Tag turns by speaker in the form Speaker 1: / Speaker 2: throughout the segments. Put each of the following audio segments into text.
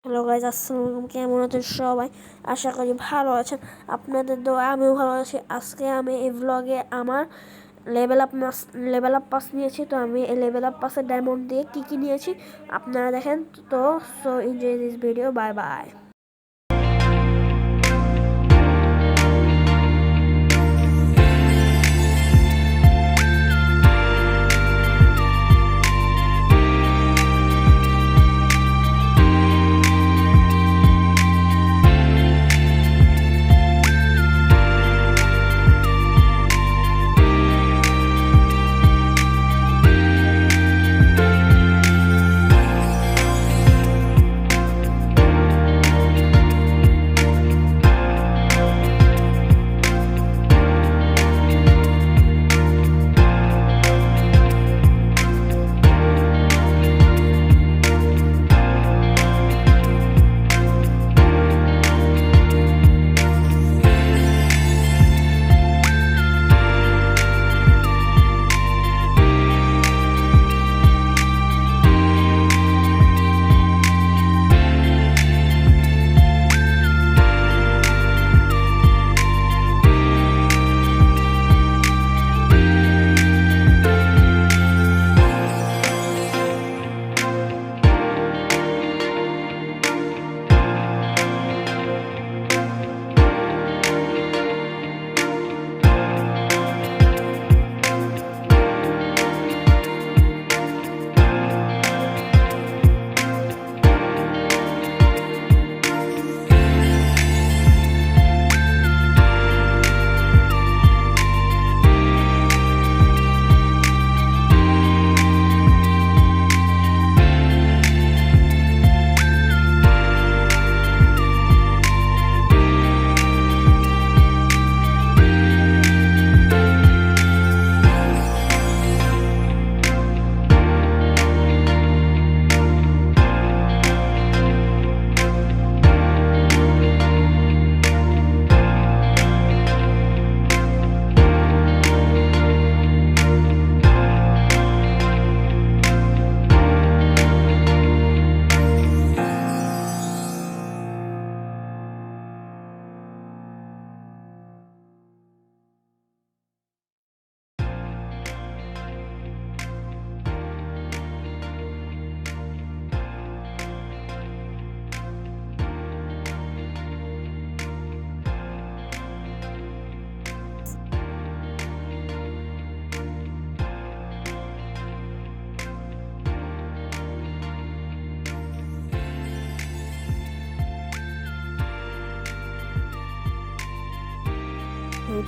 Speaker 1: Hello guys, আসসালামু আলাইকুম। কেমন আছেন সবাই? আশা করি ভালো আছেন। আপনাদের দোয়া আমিও ভালো আছি। আজকে আমি এই ব্লগে আমার লেভেল আপ পাস নিয়েছি। তো আমি এই লেভেল আপ পাসের ডায়মন্ড দিয়ে কী নিয়েছি আপনারা দেখেন। তো so enjoy this video. Bye bye.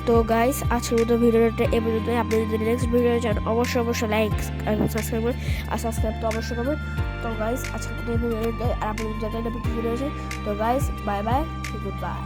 Speaker 1: তো গাইস, আজকের মতো ভিডিওটা এ পর্যন্ত। আপনি যদি নেক্সট ভিডিও চান অবশ্যই লাইক এবং সাবস্ক্রাইব করুন। আর সাবস্ক্রাইব তো অবশ্যই করবেন। তো গাইস, আজকের মতো এই ভিডিওটা, আর আপনি যদি ভিডিও আছে, তো guys bye bye, good bye.